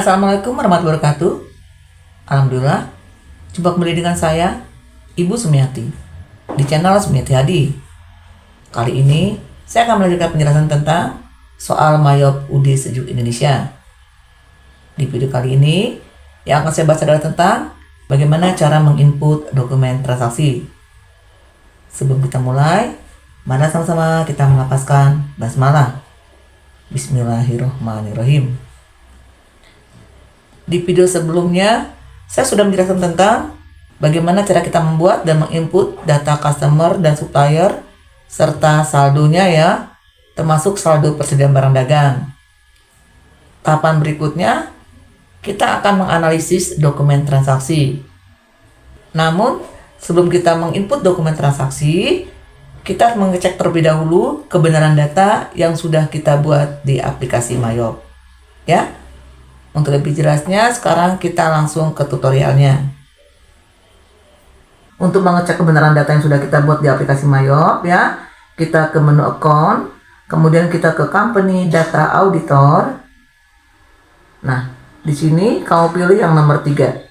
Assalamualaikum warahmatullahi wabarakatuh. Alhamdulillah, jumpa kembali dengan saya, Ibu Sumiati, di channel Sumiati Hadi. Kali ini, saya akan melanjutkan penjelasan tentang soal mayop UD Sejuk Indonesia. Di video kali ini, yang akan saya bahas adalah tentang bagaimana cara menginput dokumen transaksi. Sebelum kita mulai, mari sama-sama kita melafazkan basmalah. Bismillahirrahmanirrahim. Di video sebelumnya, saya sudah menjelaskan tentang bagaimana cara kita membuat dan menginput data customer dan supplier serta saldonya ya, termasuk saldo persediaan barang dagang. Tahapan berikutnya, kita akan menganalisis dokumen transaksi. Namun, sebelum kita menginput dokumen transaksi, kita harus mengecek terlebih dahulu kebenaran data yang sudah kita buat di aplikasi mayop. Ya. Untuk lebih jelasnya, sekarang kita langsung ke tutorialnya. Untuk mengecek kebenaran data yang sudah kita buat di aplikasi mayop ya, kita ke menu account, kemudian kita ke company data auditor. Nah, di sini kamu pilih yang nomor 3.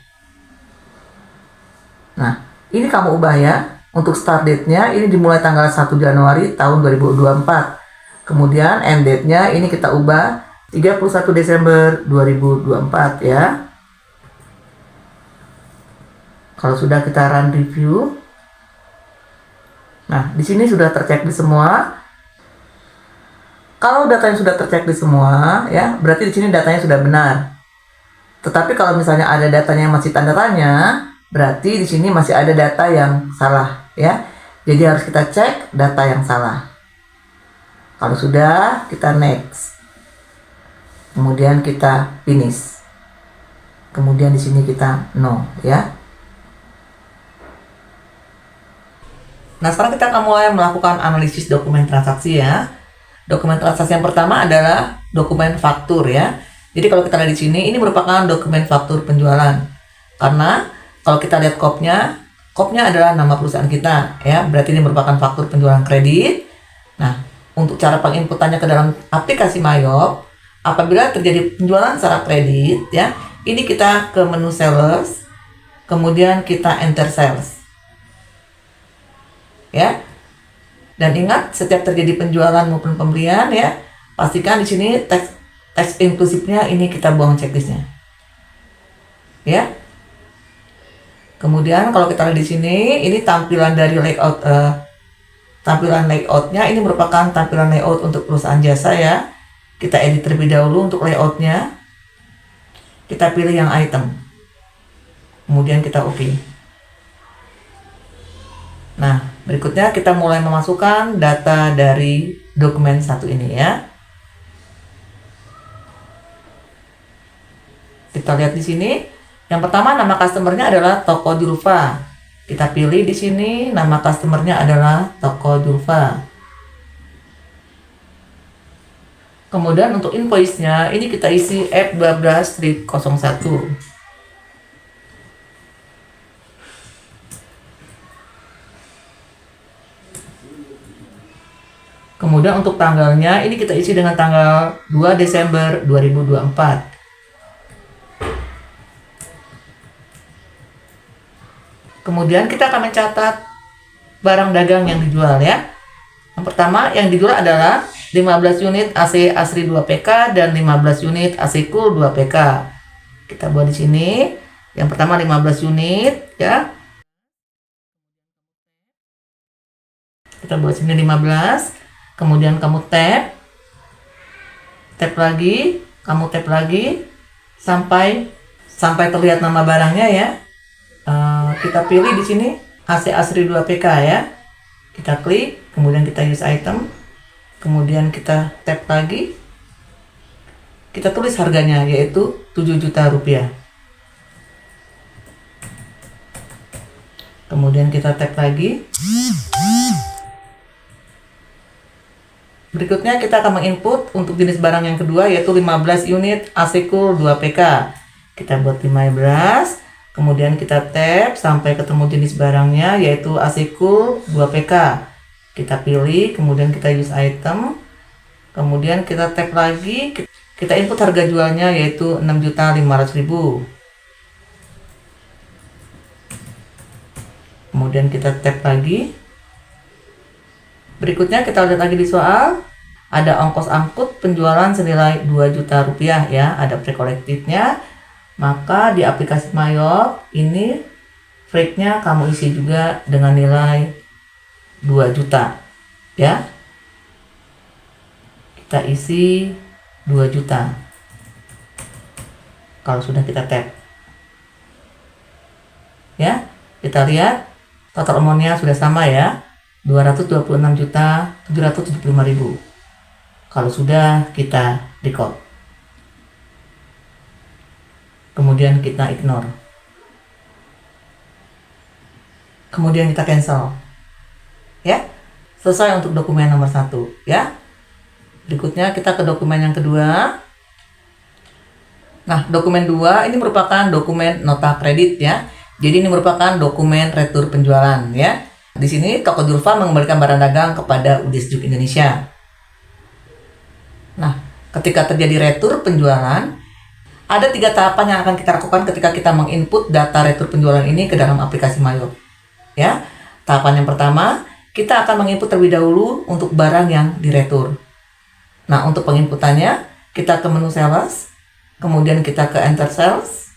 Nah, ini kamu ubah ya. Untuk start date-nya ini dimulai tanggal 1 Januari tahun 2024. Kemudian end date-nya ini kita ubah 31 Desember 2024 ya. Kalau sudah kita run review. Nah, di sini sudah tercek di semua. Kalau datanya sudah tercek di semua ya, berarti di sini datanya sudah benar. Tetapi kalau misalnya ada datanya yang masih tanda tanya, berarti di sini masih ada data yang salah ya. Jadi harus kita cek data yang salah. Kalau sudah, kita next. Kemudian kita finish. Kemudian di sini kita no ya. Nah, sekarang kita akan mulai melakukan analisis dokumen transaksi ya. Dokumen transaksi yang pertama adalah dokumen faktur ya. Jadi kalau kita lihat di sini, ini merupakan dokumen faktur penjualan. Karena kalau kita lihat kopnya adalah nama perusahaan kita ya. Berarti ini merupakan faktur penjualan kredit. Nah, untuk cara penginputannya ke dalam aplikasi mayop, apabila terjadi penjualan secara kredit ya, ini kita ke menu sales, kemudian kita enter sales. Ya. Dan ingat, setiap terjadi penjualan maupun pembelian ya, pastikan di sini teks inklusifnya ini kita buang checklistnya. Ya. Kemudian kalau kita lihat di sini, ini tampilan dari layout tampilan layoutnya ini merupakan tampilan layout untuk perusahaan jasa ya. Kita edit terlebih dahulu untuk layoutnya. Kita pilih yang item. Kemudian kita OK. Nah, berikutnya kita mulai memasukkan data dari dokumen satu ini ya. Kita lihat di sini. Yang pertama, nama customernya adalah Toko Julfa. Kita pilih di sini nama customernya adalah Toko Julfa. Kemudian untuk invoice-nya, ini kita isi F12-01. Kemudian untuk tanggalnya, ini kita isi dengan tanggal 2 Desember 2024. Kemudian kita akan mencatat barang dagang yang dijual ya. Yang pertama, yang dijual adalah 15 unit AC Asri 2PK dan 15 unit AC Cool 2PK. Kita buat di sini. Yang pertama 15 unit ya. Kita buat sini 15. Kemudian kamu tap lagi, kamu tap lagi sampai terlihat nama barangnya ya. Kita pilih di sini AC Asri 2PK ya. Kita klik, kemudian kita use item. Kemudian kita tap lagi. Kita tulis harganya yaitu 7 juta rupiah. Kemudian kita tap lagi. Berikutnya kita akan menginput untuk jenis barang yang kedua yaitu 15 unit AC Cool 2PK. Kita buat 15. Kemudian kita tap sampai ketemu jenis barangnya yaitu AC Cool 2PK. Kita pilih, kemudian kita use item. Kemudian kita tap lagi, kita input harga jualnya yaitu 6.500.000. Kemudian kita tap lagi. Berikutnya kita lihat lagi di soal, ada ongkos angkut penjualan senilai 2 juta rupiah ya, ada pre-collected-nya. Maka di aplikasi Mayop ini freight-nya kamu isi juga dengan nilai 2 juta ya. Kita isi 2 juta kalau sudah kita tap ya. Kita lihat total amount-nya sudah sama ya, 226.775.000 kalau sudah kita record. Kemudian kita ignore, kemudian kita cancel ya. Selesai untuk dokumen nomor 1 ya. Berikutnya kita ke dokumen yang kedua. Nah, dokumen 2 ini merupakan dokumen nota kredit ya. Jadi ini merupakan dokumen retur penjualan ya. Di sini toko Julfa mengembalikan barang dagang kepada UD Sejuk Indonesia. Nah, ketika terjadi retur penjualan, ada 3 tahapan yang akan kita lakukan ketika kita menginput data retur penjualan ini ke dalam aplikasi Mayop ya. Tahapan yang pertama, kita akan menginput terlebih dahulu untuk barang yang diretur. Nah, untuk penginputannya, kita ke menu sales, kemudian kita ke enter sales,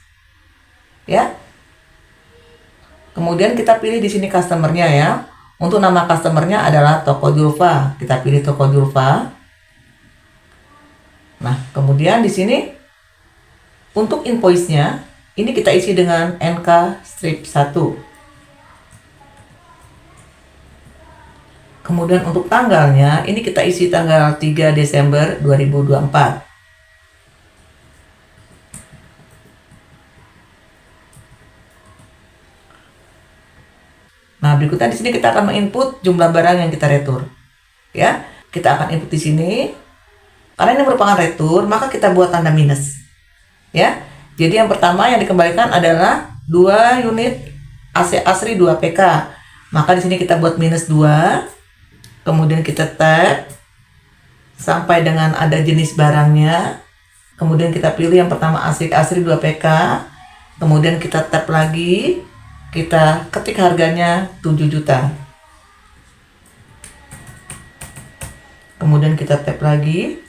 ya. Kemudian kita pilih di sini customer-nya ya. Untuk nama customer-nya adalah toko Julfa. Kita pilih toko Julfa. Nah, kemudian di sini untuk invoice-nya, ini kita isi dengan NK-1. Kemudian untuk tanggalnya, ini kita isi tanggal 3 Desember 2024. Nah, berikutnya di sini kita akan menginput jumlah barang yang kita retur. Ya, kita akan input di sini. Karena ini merupakan retur, maka kita buat tanda minus. Ya. Jadi yang pertama yang dikembalikan adalah 2 unit AC Asri 2 PK. Maka di sini kita buat minus 2. Kemudian kita tab sampai dengan ada jenis barangnya. Kemudian kita pilih yang pertama Asri 2 PK. Kemudian kita tab lagi. Kita ketik harganya 7 juta. Kemudian kita tab lagi.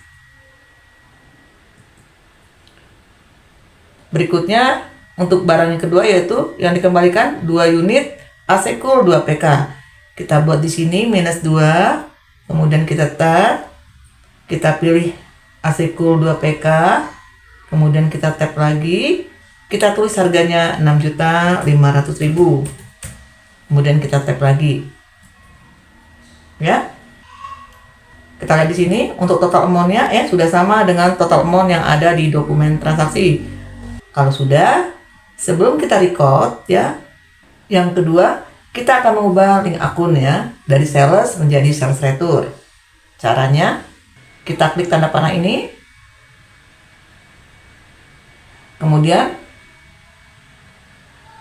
Berikutnya untuk barang yang kedua yaitu yang dikembalikan 2 unit AC Cool 2 PK. Kita buat di sini minus 2, kemudian kita tab, kita pilih AC Cool 2 PK, kemudian kita tab lagi, kita tulis harganya 6.500.000, kemudian kita tab lagi, ya. Kita lihat di sini untuk total amount-nya ya sudah sama dengan total amount yang ada di dokumen transaksi. Kalau sudah, sebelum kita record ya, yang kedua kita akan mengubah link akun ya dari sales menjadi sales retur. Caranya kita klik tanda panah ini. Kemudian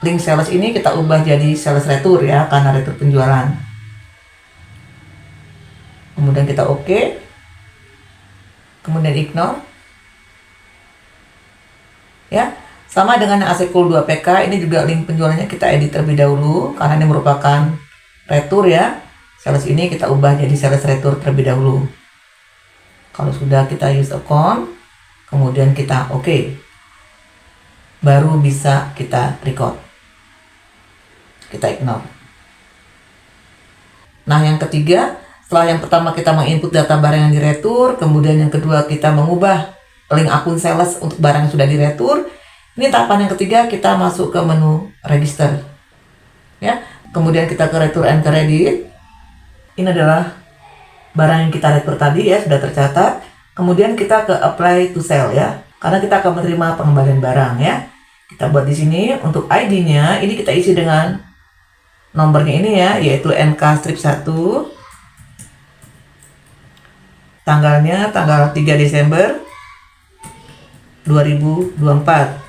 link sales ini kita ubah jadi sales retur ya karena retur penjualan. Kemudian kita oke. Kemudian ignore. Ya. Sama dengan AC Cool 2 PK, ini juga link penjualannya kita edit terlebih dahulu karena ini merupakan retur ya. Sales ini kita ubah jadi sales retur terlebih dahulu. Kalau sudah kita use account, kemudian kita oke. Baru bisa kita record. Kita ignore. Nah, yang ketiga, setelah yang pertama kita menginput data barang yang diretur, kemudian yang kedua kita mengubah link akun sales untuk barang yang sudah diretur. Ini tahapan yang ketiga, kita masuk ke menu register. Ya, kemudian kita ke retur and credit. Ini adalah barang yang kita retur tadi ya, sudah tercatat. Kemudian kita ke apply to sell ya, karena kita akan menerima pengembalian barang ya. Kita buat di sini untuk ID-nya, ini kita isi dengan nomornya ini ya, yaitu NK-1. Tanggalnya tanggal 3 Desember 2024.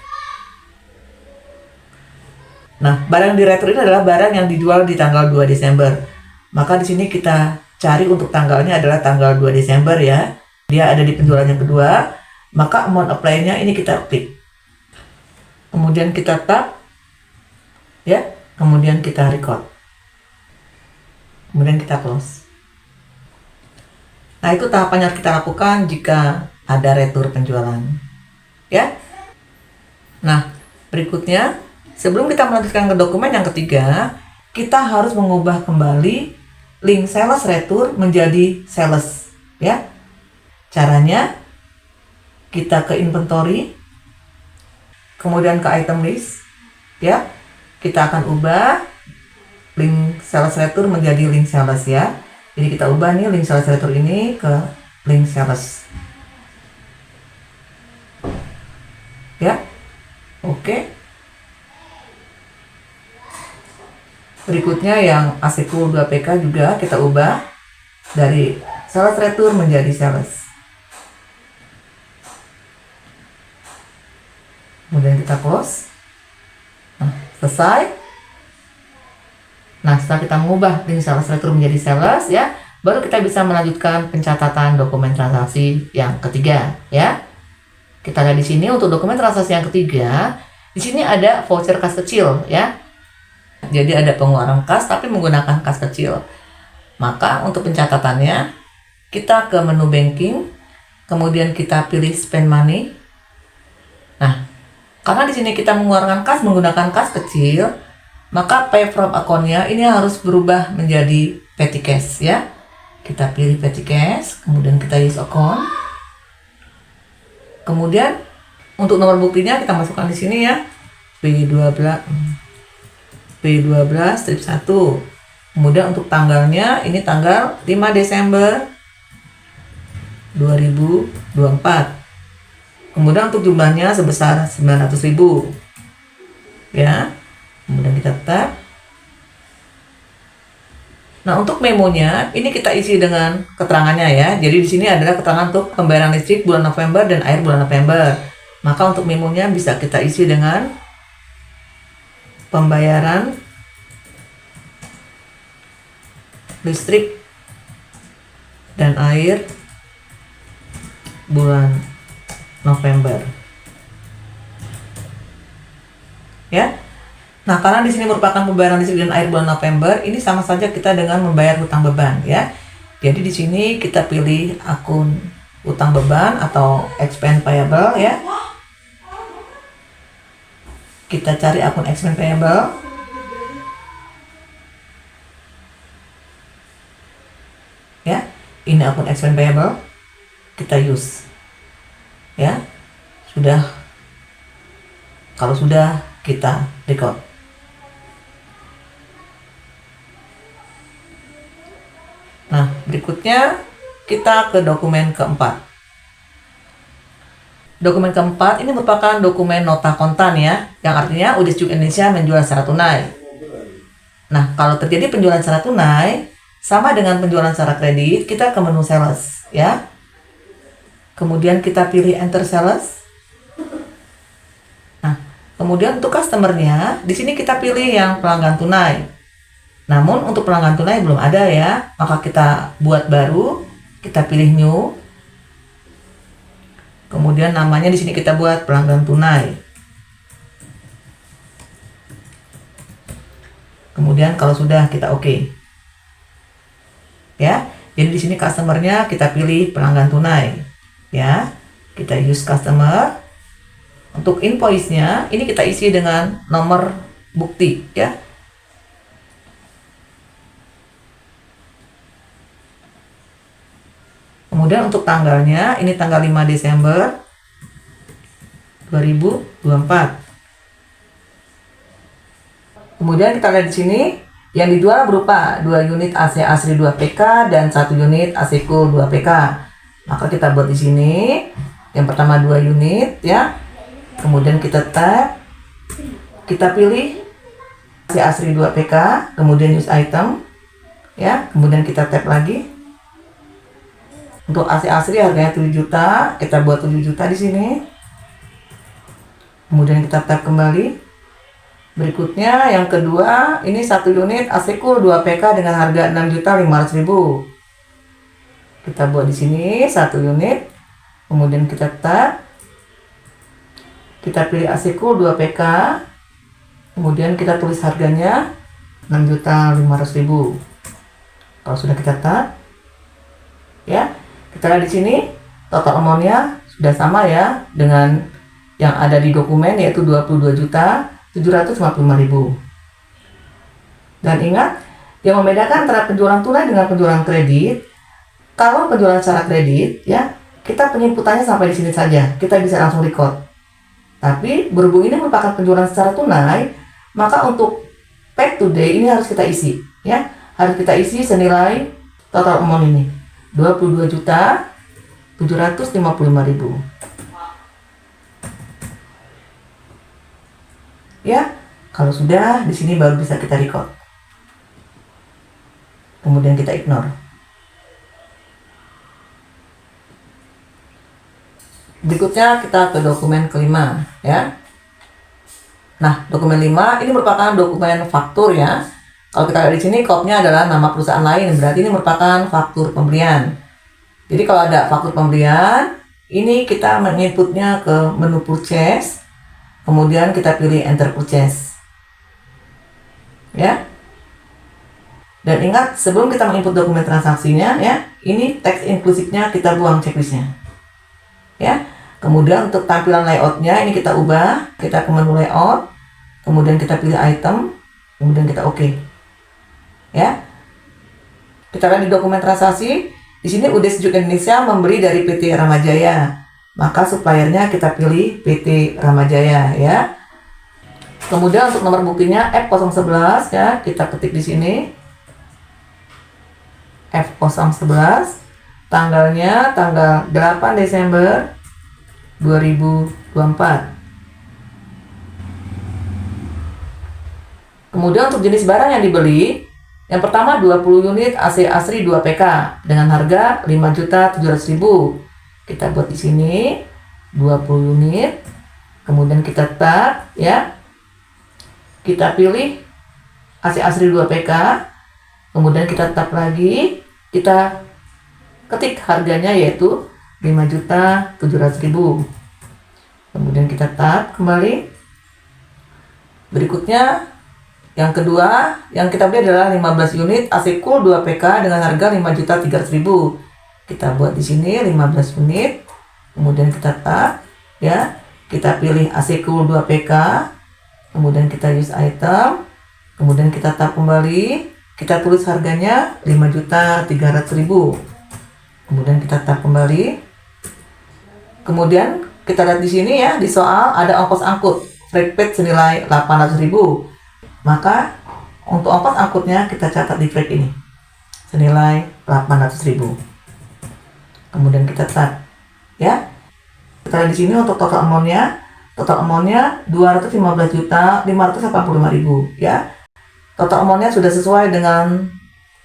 Nah, barang di retur ini adalah barang yang dijual di tanggal 2 Desember. Maka di sini kita cari untuk tanggalnya adalah tanggal 2 Desember ya. dia ada di penjualan yang kedua, maka amount apply-nya ini kita klik. Kemudian kita tap, ya, kemudian kita record. Kemudian kita close. Nah, itu tahapan yang kita lakukan jika ada retur penjualan. Ya. Nah, berikutnya, sebelum kita melanjutkan ke dokumen yang ketiga, kita harus mengubah kembali link sales retur menjadi sales. Ya. Caranya, kita ke inventory, kemudian ke item list. Ya. Kita akan ubah link sales retur menjadi link sales, ya. Jadi kita ubah nih link sales retur ini ke link sales. Ya. Oke. Berikutnya yang ASICUL 2PK juga kita ubah dari sales retur menjadi sales. Kemudian kita close. Nah, selesai. Nah, setelah kita mengubah link sales retur menjadi sales, ya, baru kita bisa melanjutkan pencatatan dokumen transaksi yang ketiga, ya. Kita lihat di sini untuk dokumen transaksi yang ketiga, di sini ada voucher kas kecil, ya. Jadi ada pengeluaran kas tapi menggunakan kas kecil. Maka untuk pencatatannya, kita ke menu banking, kemudian kita pilih spend money. Nah, karena di sini kita mengeluarkan kas menggunakan kas kecil, maka pay from account-nya ini harus berubah menjadi petty cash, ya. Kita pilih petty cash, kemudian kita use account. Kemudian untuk nomor buktinya kita masukkan di sini, ya. P12 strip 1. Kemudian untuk tanggalnya ini tanggal 5 Desember 2024. Kemudian untuk jumlahnya sebesar 900.000. Ya. Kemudian kita tap. Nah, untuk memonya ini kita isi dengan keterangannya, ya. Jadi di sini adalah keterangan untuk pembayaran listrik bulan November dan air bulan November. Maka untuk memonya bisa kita isi dengan pembayaran listrik dan air bulan November. Ya. Nah, karena di sini merupakan pembayaran listrik dan air bulan November, ini sama saja kita dengan membayar hutang beban, ya. Jadi di sini kita pilih akun hutang beban atau expense payable, ya. Kita cari akun expense payable. Ya, ini akun expense payable. Kita use. Ya. Sudah. Kalau sudah, kita record. Nah, berikutnya kita ke dokumen keempat. Dokumen keempat ini merupakan dokumen nota kontan, ya, yang artinya Udis Juk Indonesia menjual secara tunai. Nah, kalau terjadi penjualan secara tunai, sama dengan penjualan secara kredit, kita ke menu sales, ya. Kemudian kita pilih enter sales. Nah, kemudian untuk customernya, di sini kita pilih yang pelanggan tunai. Namun untuk pelanggan tunai belum ada, ya, maka kita buat baru, kita pilih new. Kemudian namanya di sini kita buat pelanggan tunai. Kemudian kalau sudah kita oke. Ya, jadi di sini customernya kita pilih pelanggan tunai. Ya, kita use customer. Untuk invoice-nya ini kita isi dengan nomor bukti, ya. Kemudian untuk tanggalnya, ini tanggal 5 Desember 2024. Kemudian kita lihat di sini, yang dijual berupa 2 unit AC Asri 2PK dan 1 unit ASICUL 2PK. Maka kita buat di sini, yang pertama 2 unit, ya. Kemudian kita tap, kita pilih AC Asri 2PK, kemudian use item, ya. Kemudian kita tap lagi. Untuk AC Asri harganya 7 juta, kita buat 7 juta di sini. Kemudian kita tap kembali. Berikutnya yang kedua, ini 1 unit ASICUL 2PK dengan harga 6.500.000. Kita buat di sini 1 unit. Kemudian kita tap. Kita pilih AC Cool 2 PK. Kemudian kita tulis harganya 6.500.000. Kalau sudah kita tap, ya, kita lihat di sini total amount-nya sudah sama ya dengan yang ada di dokumen, yaitu 22.755.000. Dan ingat, yang membedakan antara penjualan tunai dengan penjualan kredit, kalau penjualan secara kredit, ya, kita penginputannya sampai di sini saja, kita bisa langsung record. Tapi berhubung ini merupakan penjualan secara tunai, maka untuk paid today ini harus kita isi, ya, harus kita isi senilai total amount ini 22.755.000. Ya, kalau sudah di sini baru bisa kita record. Kemudian kita ignore. Berikutnya kita ke dokumen kelima, ya. Nah, dokumen 5 ini merupakan dokumen faktur, ya. Kalau kita lihat di sini kopnya adalah nama perusahaan lain, berarti ini merupakan faktur pembelian. Jadi kalau ada faktur pembelian, ini kita menginputnya ke menu purchase, kemudian kita pilih enter purchase, ya. Dan ingat, sebelum kita menginput dokumen transaksinya, ya, ini teks inklusifnya kita buang checklistnya, ya. Kemudian untuk tampilan layoutnya ini kita ubah, kita ke menu layout, kemudian kita pilih item, kemudian kita OK, ya. Kita lihat di dokumen transaksi, di sini UD Sejuk Indonesia membeli dari PT Ramajaya, maka suppliernya kita pilih PT Ramajaya, ya. Kemudian untuk nomor buktinya F011, ya, kita ketik di sini F011, tanggalnya tanggal 8 Desember 2024. Kemudian untuk jenis barang yang dibeli, yang pertama 20 unit AC Asri 2 PK dengan harga 5.700.000. Kita buat di sini 20 unit. Kemudian kita tap, ya. Kita pilih AC Asri 2 PK. Kemudian kita tap lagi, kita ketik harganya yaitu 5.700.000. Kemudian kita tap kembali. Berikutnya yang kedua yang kita beli adalah 15 unit AC Cool 2 PK dengan harga 5.300.000. Kita buat di sini 15 unit. Kemudian kita tap, ya. Kita pilih AC Cool 2 PK. Kemudian kita use item. Kemudian kita tap kembali. Kita tulis harganya 5.300.000. Kemudian kita tap kembali. Kemudian kita lihat di sini, ya, di soal ada ongkos angkut freight paid senilai 800.000. Maka untuk ongkos angkutnya kita catat di freight ini senilai 800.000. Kemudian kita tap, ya. Kita lihat di sini untuk total amount-nya 215.585.000, ya. Total amount-nya sudah sesuai dengan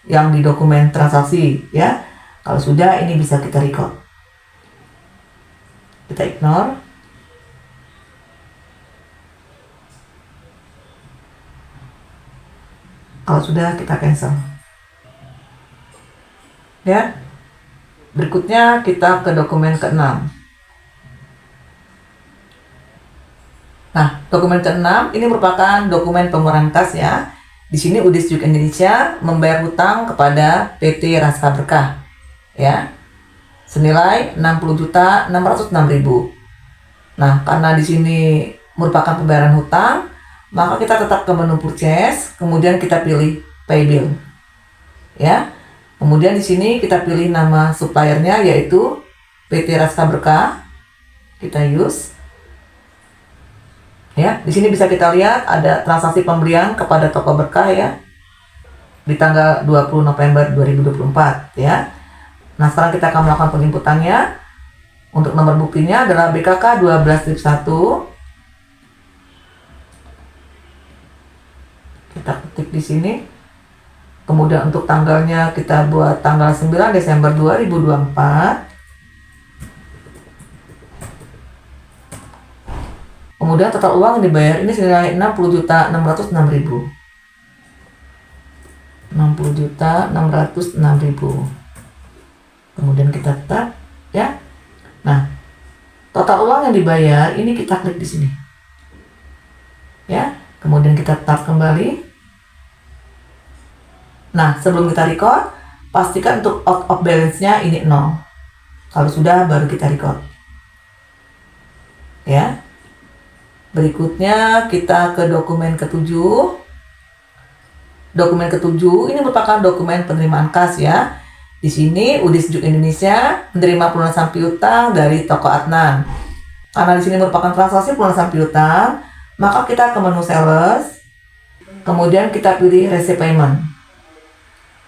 yang di dokumen transaksi, ya. Kalau sudah, ini bisa kita record. Kita ignore. Kalau sudah, kita cancel, ya. Berikutnya kita ke dokumen ke-6. Nah, dokumen ke-6 ini merupakan dokumen pengeluaran kas, ya. Di sini UD Sejuk Indonesia membayar hutang kepada PT Raska Berkah, ya, senilai 60.606.000. Nah, karena di sini merupakan pembayaran hutang, maka kita tetap ke menu purchase, kemudian kita pilih pay bill, ya. Kemudian di sini kita pilih nama suppliernya yaitu PT Raska Berkah. Kita use, ya. Di sini bisa kita lihat ada transaksi pembelian kepada toko Berkah, ya, di tanggal 20 November 2024, ya. Nah, sekarang kita akan melakukan penginputannya. Untuk nomor buktinya adalah BKK 12-1. Kita ketik di sini. Kemudian untuk tanggalnya kita buat tanggal 9 Desember 2024. Kemudian total uang yang dibayar ini senilai 60.606.000. 60.606.000. kemudian kita tap ya. Nah, total uang yang dibayar ini kita klik di sini ya, kemudian kita tap kembali. Nah, sebelum kita record, pastikan untuk out of balance-nya ini 0. Kalau sudah, baru kita record ya. Berikutnya kita ke dokumen ketujuh. Dokumen ketujuh ini merupakan dokumen penerimaan kas ya. Di sini UDI Sejuk Indonesia menerima pelunasan piutang dari toko Adnan. Karena di sini merupakan transaksi pelunasan piutang, maka kita ke menu sales, kemudian kita pilih receipt payment.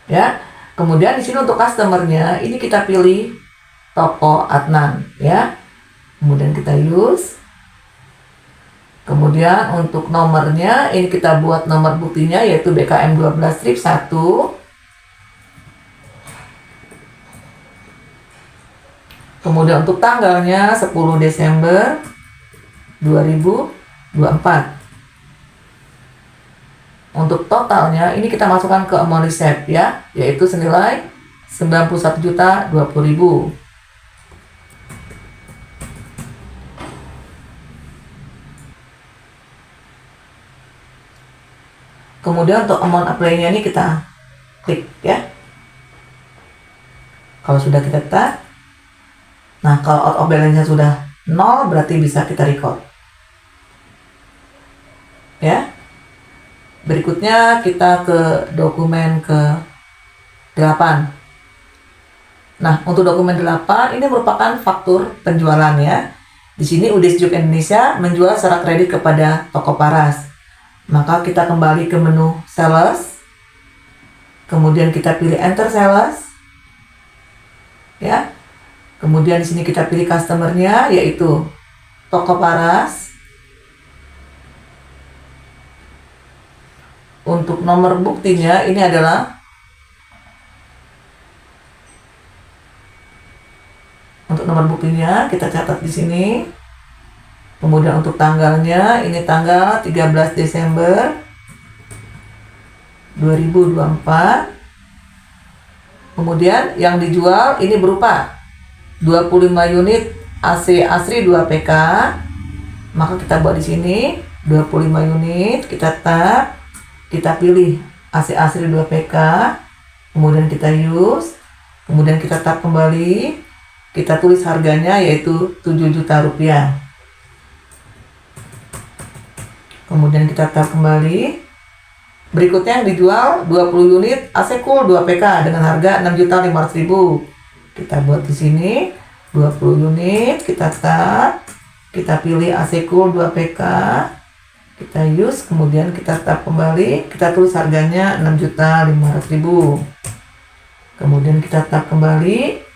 Ya. Kemudian di sini untuk customernya ini kita pilih toko Adnan ya. Kemudian kita use. Kemudian untuk nomornya ini kita buat nomor buktinya yaitu BKM 12-1. Kemudian untuk tanggalnya 10 Desember 2024. Untuk totalnya ini kita masukkan ke amount receipt ya, yaitu senilai 91.020.000. Kemudian untuk amount apply-nya ini kita klik ya. Kalau sudah kita tap, nah kalau out of balance-nya sudah 0 berarti bisa kita record ya. Berikutnya kita ke dokumen ke 8. Nah, untuk dokumen 8 ini merupakan faktur penjualan ya. Di sini UDI Sejuk Indonesia menjual secara kredit kepada toko Paras. Maka kita kembali ke menu sales, kemudian kita pilih enter sales ya. Kemudian di sini kita pilih customernya yaitu toko Paras. Untuk nomor buktinya ini adalah kita catat di sini. Kemudian untuk tanggalnya ini tanggal 13 Desember 2024. Kemudian yang dijual ini berupa 25 unit AC Asri 2 PK. Maka kita buat di sini 25 unit, kita tap, kita pilih AC Asri 2 PK, kemudian kita use, kemudian kita tap kembali, kita tulis harganya yaitu 7 juta rupiah. Kemudian kita tap kembali. Berikutnya yang dijual 20 unit AC Cool 2 PK dengan harga 6.500.000. Kita buat di sini 20 unit, kita tap, kita pilih AC Cool 2 PK, kita use, kemudian kita tap kembali, kita tulis harganya 6.500.000. Kemudian kita tap kembali.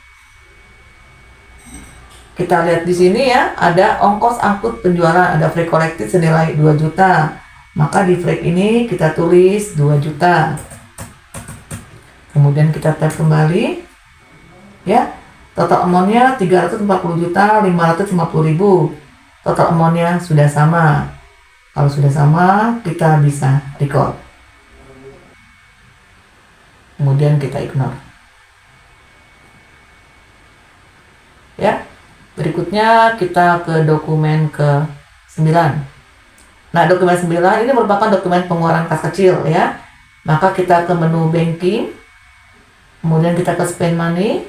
Kita lihat di sini ya, ada ongkos angkut penjualan, ada freight collected senilai 2 juta. Maka di freight ini kita tulis 2 juta. Kemudian kita tap kembali. Ya, total amount-nya 340.550.000. Total amount-nya sudah sama. Kalau sudah sama, kita bisa record. Kemudian kita ignore. Ya. Berikutnya kita ke dokumen ke-9. Nah, dokumen 9 ini merupakan dokumen pengeluaran kas kecil ya. Maka kita ke menu banking, kemudian kita ke spend money.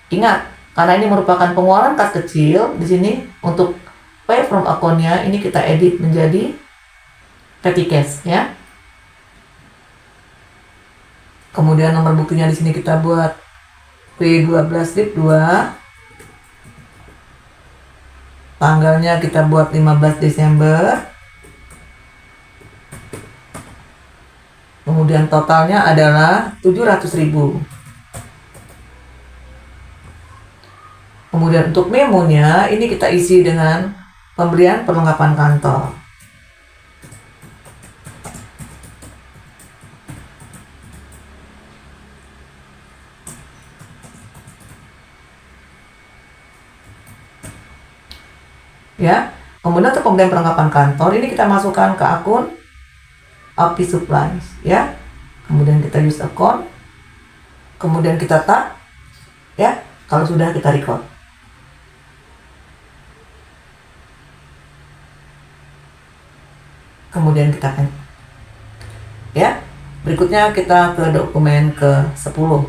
Ingat, karena ini merupakan pengeluaran kas kecil, di sini untuk pay from account-nya ini kita edit menjadi petty cash ya. Kemudian nomor buktinya di sini kita buat P12-2. Tanggalnya kita buat 15 Desember. Kemudian totalnya adalah 700.000. Kemudian untuk memonya ini kita isi dengan pembelian perlengkapan kantor. Ya, kemudian untuk pembelian perlengkapan kantor ini kita masukkan ke akun Office Supplies ya. Kemudian kita use account, kemudian kita tap, Ya, kalau sudah kita record. Kemudian kita kan. Ya, berikutnya kita ke dokumen ke-10.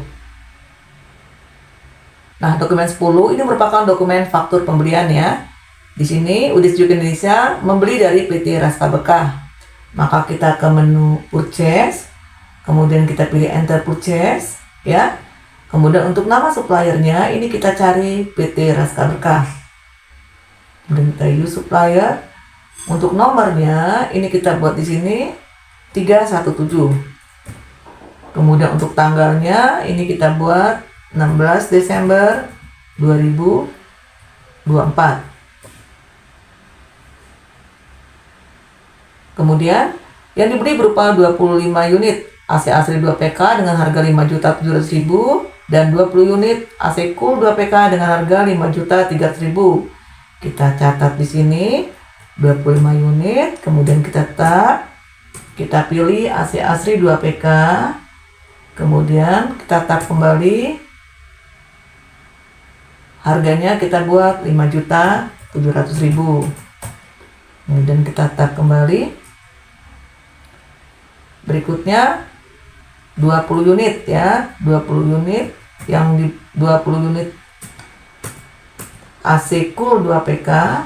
Nah, dokumen 10 ini merupakan dokumen faktur pembelian ya. Di sini Udis Juk Indonesia membeli dari PT Raska Bekah. Maka kita ke menu purchase, kemudian kita pilih enter purchase ya. Kemudian untuk nama suppliernya ini kita cari PT Raska Bekah. Kemudian kita use supplier. Untuk nomornya ini kita buat di sini 317. Kemudian untuk tanggalnya ini kita buat 16 Desember 2024. Kemudian yang dibeli berupa 25 unit AC Asri 2PK dengan harga 5.700.000 dan 20 unit AC Cool 2PK dengan harga 5.300.000. Kita catat di sini 25 unit, kemudian kita pilih AC Asri 2PK, kemudian kita tap kembali, harganya kita buat 5.700.000, kemudian kita tap kembali. Berikutnya 20 unit ya, 20 unit yang di 20 unit AC Cool 2PK.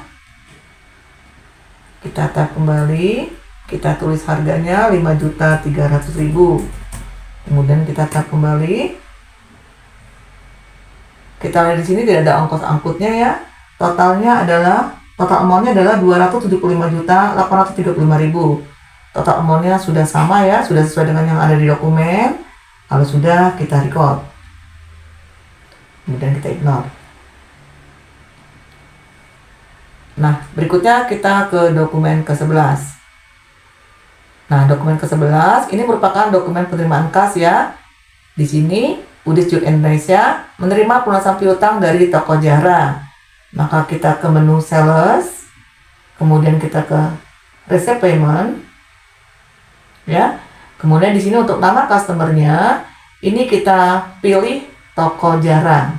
Kita tap kembali, kita tulis harganya 5.300.000. Kemudian kita tap kembali. Kita lihat di sini tidak ada ongkos angkutnya ya. Total amount-nya adalah 275.835.000. Total amount-nya sudah sama ya, sudah sesuai dengan yang ada di dokumen. Kalau sudah, kita record. Kemudian kita ignore. Nah, berikutnya kita ke dokumen ke-11. Nah, dokumen ke-11 ini merupakan dokumen penerimaan kas ya. Di sini Udis Juk Indonesia menerima pelunasan piutang dari toko Zahra. Maka kita ke menu sales, kemudian kita ke receipt payment. Ya. Kemudian di sini untuk nama customernya ini kita pilih toko Zahra.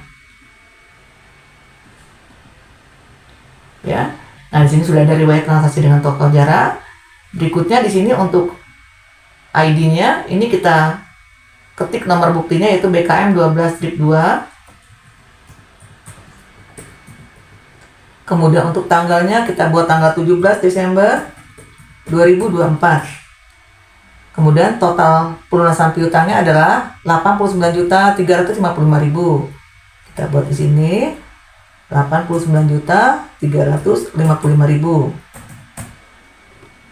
Ya. Nah, di sini sudah ada riwayat transaksi dengan toko Zahra. Berikutnya di sini untuk ID-nya ini kita ketik nomor buktinya yaitu BKM 12-2. Kemudian untuk tanggalnya kita buat tanggal 17 Desember 2024. Kemudian total pelunasan piutangnya adalah 89.355.000. Kita buat di sini 89.355.000.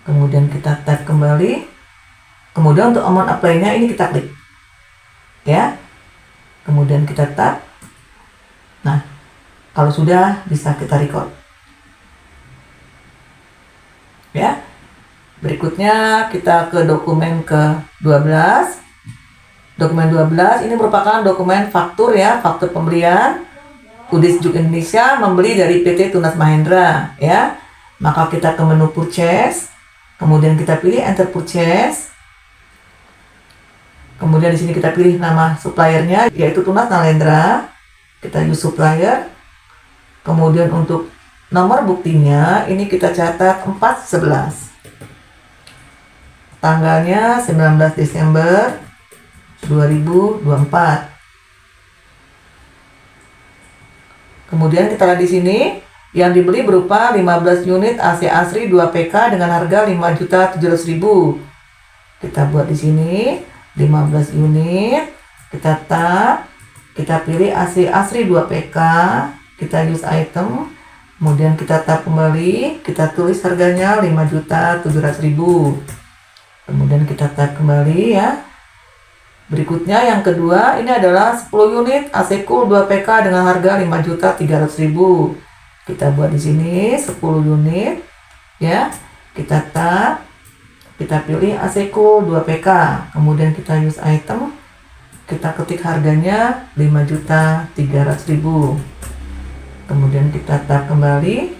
Kemudian kita tap kembali. Kemudian untuk amount apply-nya ini kita klik. Ya. Kemudian kita tap. Nah, kalau sudah bisa kita record. Ya. Berikutnya kita ke dokumen ke-12. Dokumen 12 ini merupakan dokumen faktur ya, faktur pembelian. Udis Juk Indonesia membeli dari PT Tunas Mahendra ya. Maka kita ke menu purchase, kemudian kita pilih enter purchase. Kemudian di sini kita pilih nama suppliernya yaitu Tunas Nalendra. Kita use supplier. Kemudian untuk nomor buktinya ini kita catat 411. Tanggalnya 19 Desember 2024. Kemudian kita lihat di sini yang dibeli berupa 15 unit AC Asri 2PK dengan harga 5.700.000. Kita buat di sini 15 unit. Kita tap, kita pilih AC Asri 2PK, kita use item, kemudian kita tap kembali, kita tulis harganya 5.700.000. Kemudian kita tap kembali ya. Berikutnya yang kedua ini adalah 10 unit AC Cool 2PK dengan harga 5.300.000. Kita buat di sini 10 unit ya. Kita tap, kita pilih AC Cool 2PK, kemudian kita use item, kita ketik harganya 5.300.000. Kemudian kita tap kembali.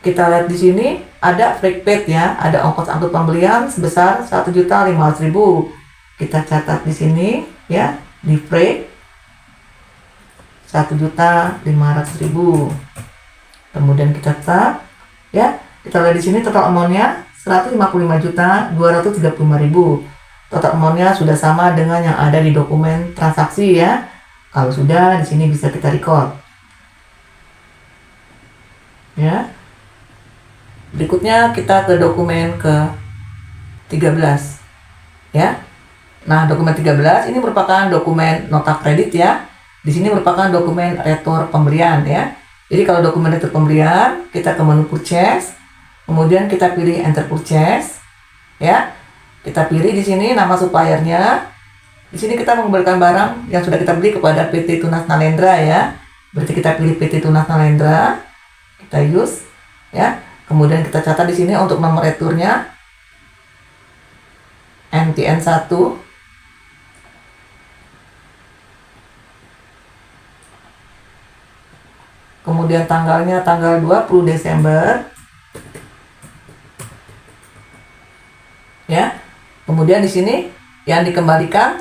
Kita lihat di sini ada freight paid ya, ada ongkos angkut pembelian sebesar 1.500.000. Kita catat di sini ya, di freight. 1.500.000. Kemudian kita tap, ya. Kita lihat di sini total amount-nya 155.235.000. Total amount-nya sudah sama dengan yang ada di dokumen transaksi ya. Kalau sudah, di sini bisa kita record. Ya. Berikutnya kita ke dokumen ke 13. Ya. Nah, dokumen 13 ini merupakan dokumen nota kredit ya. Di sini merupakan dokumen retur pembelian ya. Jadi kalau dokumen retur pembelian, kita ke menu purchase, kemudian kita pilih enter purchase ya. Kita pilih di sini nama suppliernya. Di sini kita mengembalikan barang yang sudah kita beli kepada PT Tunas Nalendra ya. Berarti kita pilih PT Tunas Nalendra. Kita use ya. Kemudian kita catat di sini untuk nomor returnya NTN1. Kemudian tanggalnya tanggal 20 Desember. Ya. Kemudian di sini yang dikembalikan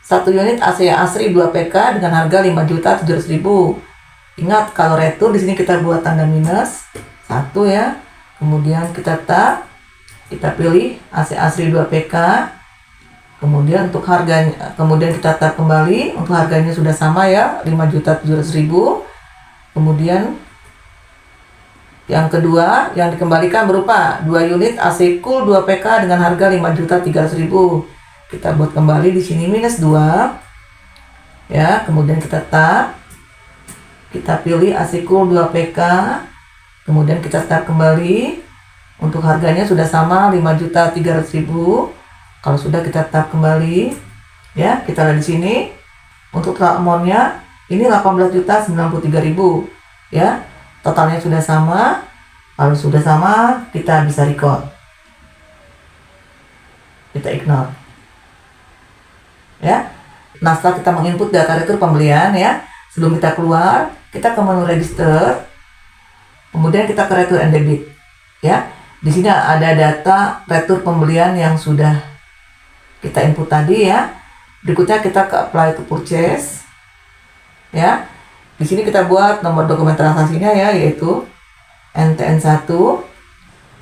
1 unit AC Asri 2 PK dengan harga 5.700.000. Ingat kalau retur di sini kita buat tanda minus 1 ya. Kemudian kita tab, kita pilih AC Asri 2 PK. Kemudian untuk harganya, kemudian kita tab kembali, untuk harganya sudah sama ya, 5.700.000. Kemudian yang kedua yang dikembalikan berupa 2 unit AC Cool 2 PK dengan harga 5.300.000. Kita buat kembali di sini minus 2. Ya, kemudian kita tab. Kita pilih AC Cool 2 PK. Kemudian kita tab kembali. Untuk harganya sudah sama 5.300.000. Kalau sudah kita tab kembali. Ya, kita lihat di sini. Untuk total amount-nya ini 18.093.000 ya. Totalnya sudah sama. Kalau sudah sama, kita bisa record. Kita ignore. Ya. Nah, setelah kita menginput data retur pembelian ya, sebelum kita keluar, kita ke menu register. Kemudian kita ke retur and debit. Ya. Di sini ada data retur pembelian yang sudah kita input tadi ya. Berikutnya kita ke apply to purchase. Ya. Di sini kita buat nomor dokumen transaksinya ya, yaitu NTN1.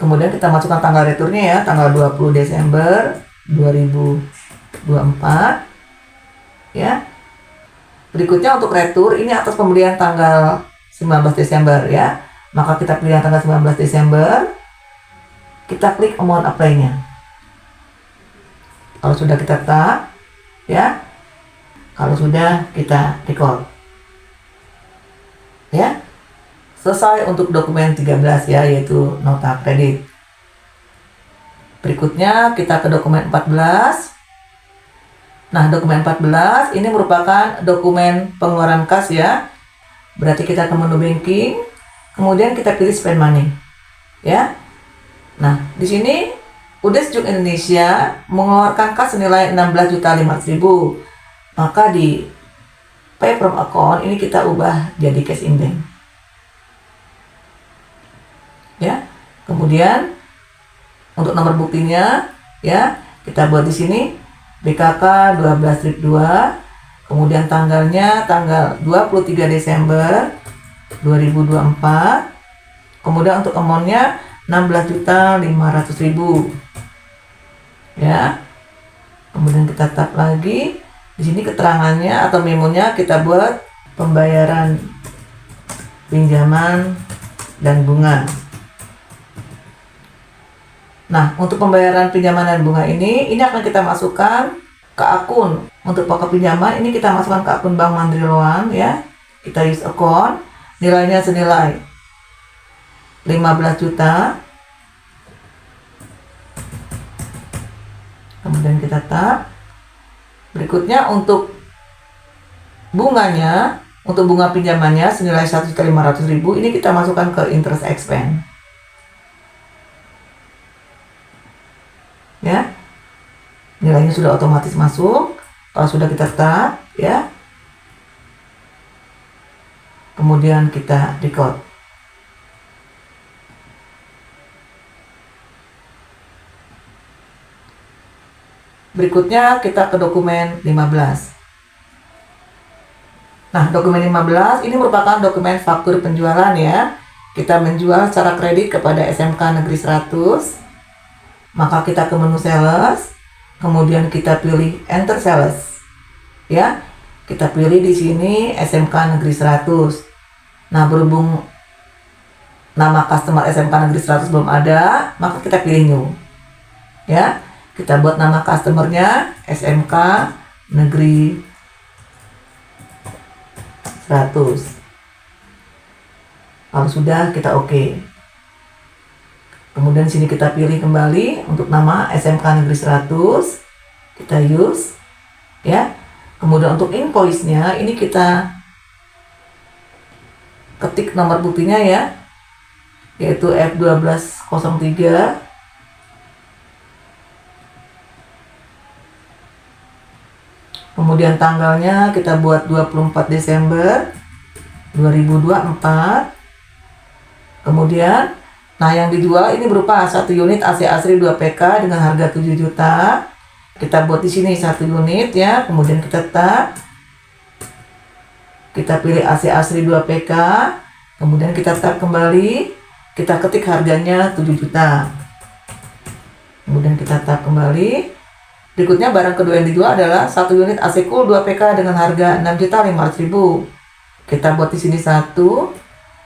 Kemudian kita masukkan tanggal returnya ya, tanggal 20 Desember 2024. Ya. Berikutnya untuk retur ini atas pembelian tanggal 19 Desember ya. Maka kita pilih yang tanggal 19 Desember. Kita klik amount apply-nya. Kalau sudah kita tab ya. Kalau sudah kita record. Ya, selesai untuk dokumen 13 ya, yaitu nota kredit. Berikutnya kita ke dokumen 14. Nah, dokumen 14 ini merupakan dokumen pengeluaran kas ya. Berarti kita ke menu banking, kemudian kita pilih spend money. Ya. Nah, di sini UD Sejuk Indonesia mengeluarkan kas senilai 16.500.000. Maka di pay from account ini kita ubah jadi cash in bank. Ya. Kemudian untuk nomor buktinya ya, kita buat di sini BKK 12-2. Kemudian tanggalnya tanggal 23 Desember 2024. Kemudian untuk amount-nya 16.500.000. Ya. Kemudian kita tap lagi. Di sini keterangannya atau memonya kita buat pembayaran pinjaman dan bunga. Nah, untuk pembayaran pinjaman dan bunga ini akan kita masukkan ke akun. Untuk pokok pinjaman ini kita masukkan ke akun Bank Mandiri Loan ya. Kita use account, nilainya senilai 15 juta. Kemudian kita tap. Berikutnya untuk bunganya, untuk bunga pinjamannya senilai 1.500.000 ini kita masukkan ke interest expense. Ya. Nilainya sudah otomatis masuk. Kalau sudah kita tap ya. Kemudian kita record. Berikutnya kita ke dokumen 15. Nah, dokumen 15 ini merupakan dokumen faktur penjualan ya. Kita menjual secara kredit kepada SMK Negeri 100. Maka kita ke menu sales, kemudian kita pilih enter sales. Ya. Kita pilih di sini SMK Negeri 100. Nah, berhubung nama customer SMK Negeri 100 belum ada, maka kita pilih new. Ya. Kita buat nama customernya SMK Negeri 100. Kalau sudah, kita oke. Kemudian sini kita pilih kembali untuk nama SMK Negeri 100. Kita use. Ya. Kemudian untuk invoice-nya, ini kita ketik nomor buktinya ya. Yaitu F1203. Kemudian tanggalnya kita buat 24 Desember 2024. Kemudian, nah yang dijual ini berupa 1 unit AC Asri 2 PK dengan harga 7 juta. Kita buat di sini 1 unit ya. Kemudian kita tab. Kita pilih AC Asri 2 PK. Kemudian kita tab kembali. Kita ketik harganya 7 juta. Kemudian kita tab kembali. Berikutnya barang kedua yang dijual adalah 1 unit AC Cool 2 PK dengan harga 6.500.000. Kita buat di sini 1.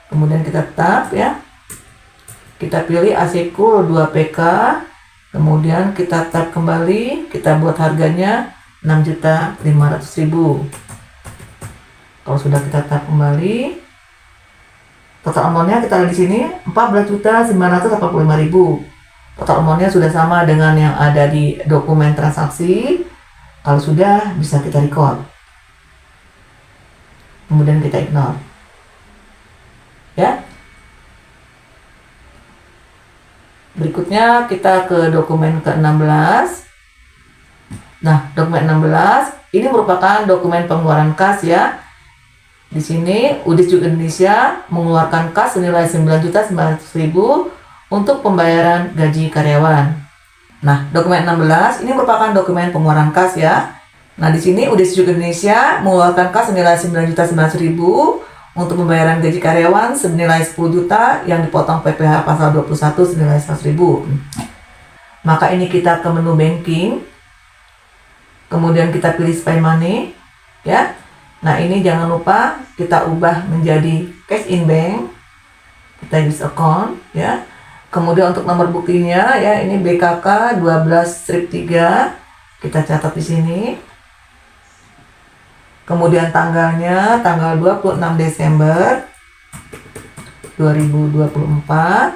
Kemudian kita tab ya. Kita pilih AC Cool 2 PK. Kemudian kita tab kembali. Kita buat harganya 6.500.000. Kalau sudah kita tab kembali, total amount-nya kita lihat di sini 14.985.000. Total amount-nya sudah sama dengan yang ada di dokumen transaksi. Kalau sudah, bisa kita record. Kemudian kita ignore. Ya. Berikutnya kita ke dokumen ke-16. Nah, dokumen 16 ini merupakan dokumen pengeluaran kas ya. Di sini UDIS Juk Indonesia mengeluarkan kas senilai 9.900.000 untuk pembayaran gaji karyawan. Nah, dokumen 16 ini merupakan dokumen pengeluaran kas ya. Nah, di sini UDIS Juk Indonesia mengeluarkan kas senilai 9.900.000 untuk pembayaran gaji karyawan senilai 10 juta yang dipotong PPh pasal 21 senilai 100.000. Maka ini kita ke menu banking. Kemudian kita pilih spend money ya. Nah, ini jangan lupa kita ubah menjadi cash in bank. Kita use account ya. Kemudian untuk nomor buktinya ya, ini BKK 12-3. Kita catat di sini. Kemudian tanggalnya tanggal 26 Desember 2024.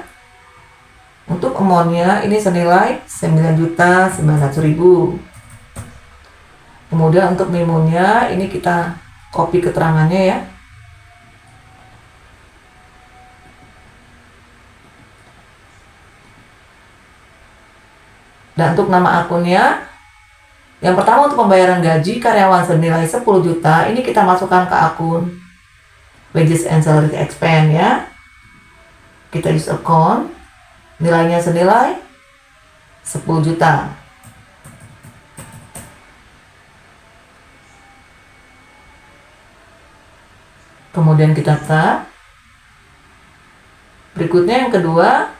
Untuk amount-nya ini senilai 9.900.000. Kemudian untuk memonya ini kita copy keterangannya ya. Dan untuk nama akunnya, yang pertama untuk pembayaran gaji karyawan senilai 10 juta, ini kita masukkan ke akun wages and salary expense ya. Kita use account, nilainya senilai 10 juta. Kemudian kita tab. Berikutnya yang kedua,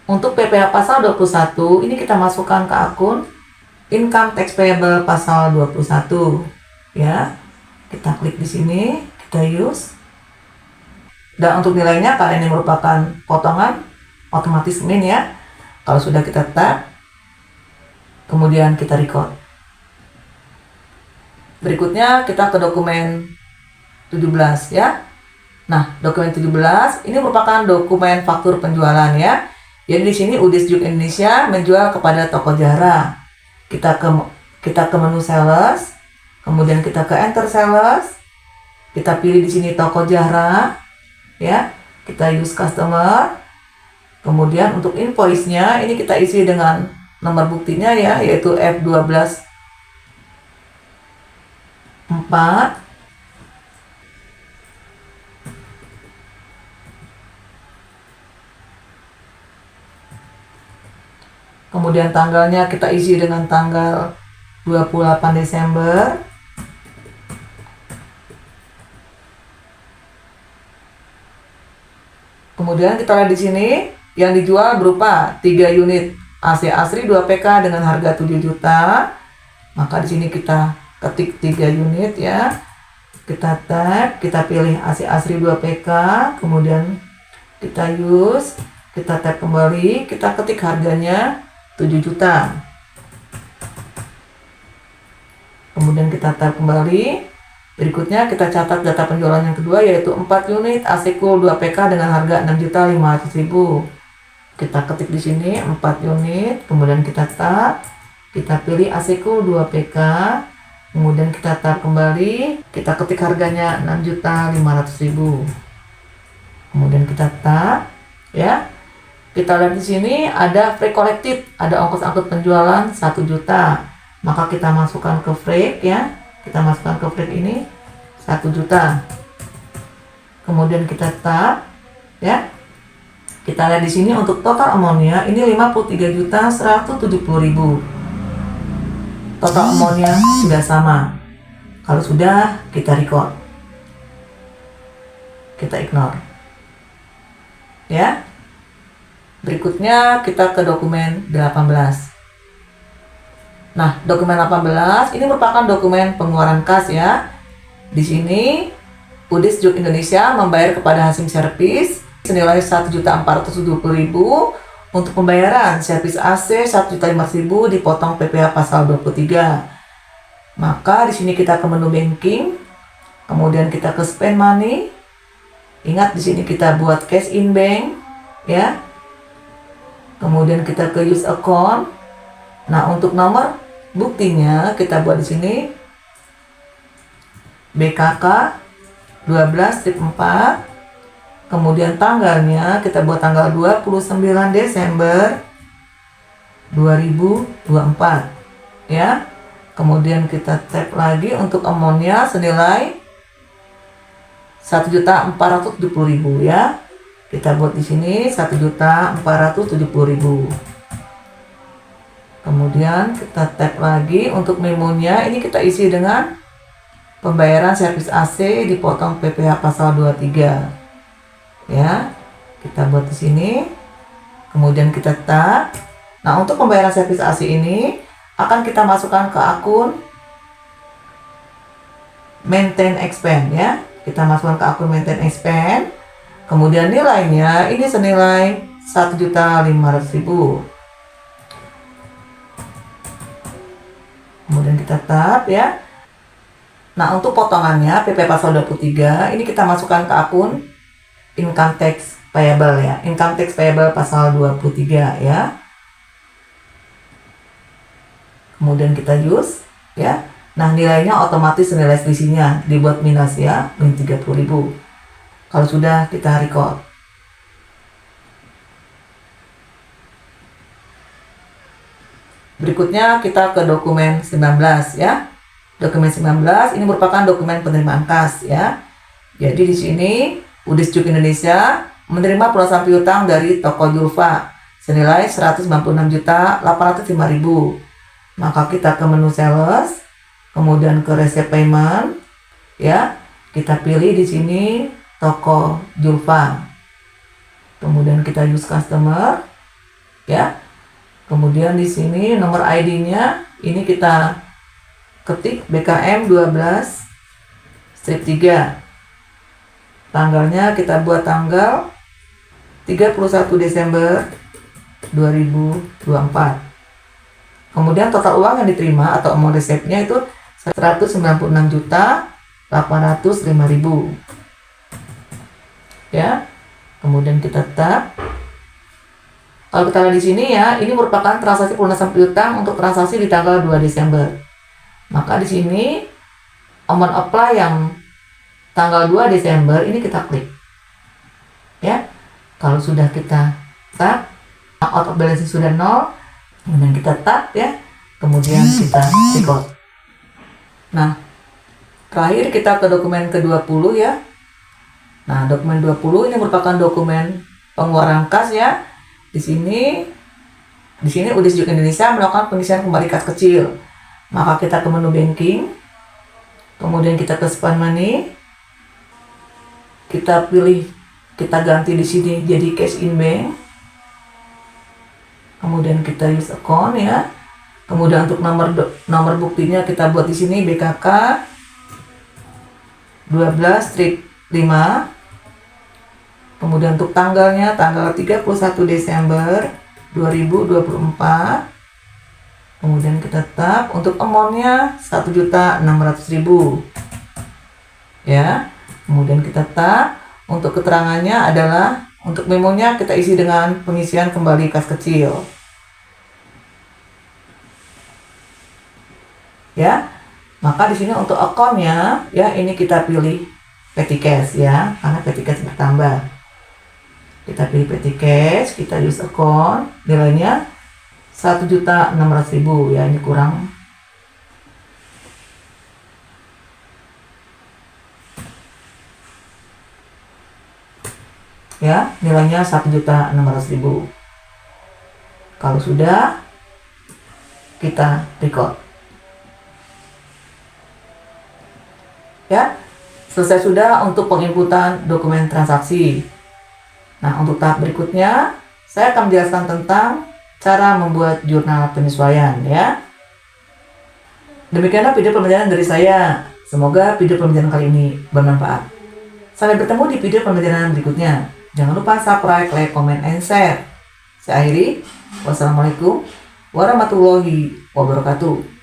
untuk PPh pasal 21, ini kita masukkan ke akun income tax payable pasal 21 ya. Kita klik di sini, kita use. Dan untuk nilainya karena ini merupakan potongan otomatis min ya. Kalau sudah kita tab, kemudian kita record. Berikutnya kita ke dokumen 17 ya. Nah, dokumen 17 ini merupakan dokumen faktur penjualan ya. Jadi di sini UDIS Juk Indonesia menjual kepada toko jara. Kita ke menu sales, kemudian kita ke enter sales. Kita pilih di sini toko jara ya. Kita use customer. Kemudian untuk invoice-nya ini kita isi dengan nomor buktinya ya, yaitu F12 4. Kemudian tanggalnya kita isi dengan tanggal 28 Desember Kemudian kita lihat di sini yang dijual berupa 3 unit AC Asri 2PK dengan harga 7 juta. Maka di sini kita ketik 3 unit ya. Kita tag, kita pilih AC Asri 2PK, kemudian kita use, kita tag kembali, kita ketik harganya 7 juta. Kemudian kita tag kembali. Berikutnya kita catat data penjualan yang kedua yaitu 4 unit AC Cool 2PK dengan harga 6.500.000. Kita ketik di sini 4 unit, kemudian kita tag, kita pilih AC Cool 2PK, kemudian kita tag kembali, kita ketik harganya 6.500.000. Kemudian kita tag ya. Kita lihat di sini ada freight collected, ada ongkos angkut penjualan 1 juta. Maka kita masukkan ke freight ya. Kita masukkan ke freight ini 1 juta. Kemudian kita tag ya. Kita lihat di sini untuk total amountnya ini 53.170.000. Total amountnya sudah sama. Kalau sudah, kita record. Kita ignore. Ya. Berikutnya kita ke dokumen 18. Nah, dokumen 18 ini merupakan dokumen pengeluaran kas ya. Di sini Udis Juk Indonesia membayar kepada Hasim Servis senilai 1.470.000 untuk pembayaran servis AC 1.500.000 dipotong PPh pasal 23. Maka di sini kita ke menu banking, kemudian kita ke spend money. Ingat di sini kita buat cash in bank ya. Kemudian kita ke use account. Nah, untuk nomor buktinya kita buat di sini BKK 12/4. Kemudian tanggalnya kita buat tanggal 29 Desember 2024 ya. Kemudian kita tag lagi untuk amountnya senilai 1.470.000 ya. Kita buat di sini 1.470.000. Kemudian kita tag lagi untuk memonya, ini kita isi dengan pembayaran servis AC dipotong PPh pasal 23 ya. Kita buat di sini, kemudian kita tag. Nah, untuk pembayaran servis AC ini akan kita masukkan ke akun maintain expense ya. Kita masukkan ke akun maintain expense, kemudian nilainya ini senilai 1.500.000. Kemudian kita tap ya. Nah, untuk potongannya PP pasal 23 ini kita masukkan ke akun income tax payable ya. Income tax payable pasal 23 ya. Kemudian kita use ya. Nah, nilainya otomatis nilai selisihnya dibuat minus ya, min 30.000. Kalau sudah kita record. Berikutnya kita ke dokumen 19 ya. Dokumen 19 ini merupakan dokumen penerimaan kas ya. Jadi di sini Udis Juk Indonesia menerima pelunasan piutang dari toko Julfa senilai 196.805.000. Maka kita ke menu sales, kemudian ke receipt payment ya. Kita pilih di sini toko Julfa. Kemudian kita use customer ya. Kemudian di sini nomor ID-nya ini kita ketik BKM 12/3. Tanggalnya kita buat tanggal 31 Desember 2024. Kemudian total uang yang diterima atau amount resepnya itu 196.805.000. Ya. Kemudian kita tap. Kalau kita lihat di sini ya, ini merupakan transaksi pelunasan piutang untuk transaksi di tanggal 2 Desember. Maka di sini amount apply yang tanggal 2 Desember ini kita klik. Ya. Kalau sudah kita tap, out of balance sudah 0, kemudian kita tap ya. Kemudian kita record. Nah, terakhir kita ke dokumen ke-20 ya. Nah, dokumen 20 ini merupakan dokumen pengeluaran kas ya. Di sini Udis Juk Indonesia melakukan pengisian kembali kas kecil. Maka kita ke menu banking, kemudian kita ke spend money, kita pilih kita ganti di sini jadi cash in bank. Kemudian kita use account ya. Kemudian untuk nomor buktinya kita buat di sini BKK 12/5. Kemudian untuk tanggalnya tanggal 31 Desember 2024. Kemudian kita tap untuk amount-nya 1.600.000 ya. Kemudian kita tap untuk keterangannya adalah untuk memonya kita isi dengan pengisian kembali kas kecil ya. Maka di sini untuk akunnya ya, ini kita pilih petty cash ya, karena petty cash bertambah. Kita pilih petty cash, kita use account, nilainya 1.600.000 ya, ini kurang. Ya, nilainya 1.600.000. Kalau sudah, kita record. Ya, selesai sudah untuk penginputan dokumen transaksi. Nah, untuk tahap berikutnya, saya akan menjelaskan tentang cara membuat jurnal penyesuaian ya. Demikianlah video pembelajaran dari saya. Semoga video pembelajaran kali ini bermanfaat. Sampai bertemu di video pembelajaran berikutnya. Jangan lupa subscribe, like, comment, and share. Saya akhiri. Wassalamualaikum warahmatullahi wabarakatuh.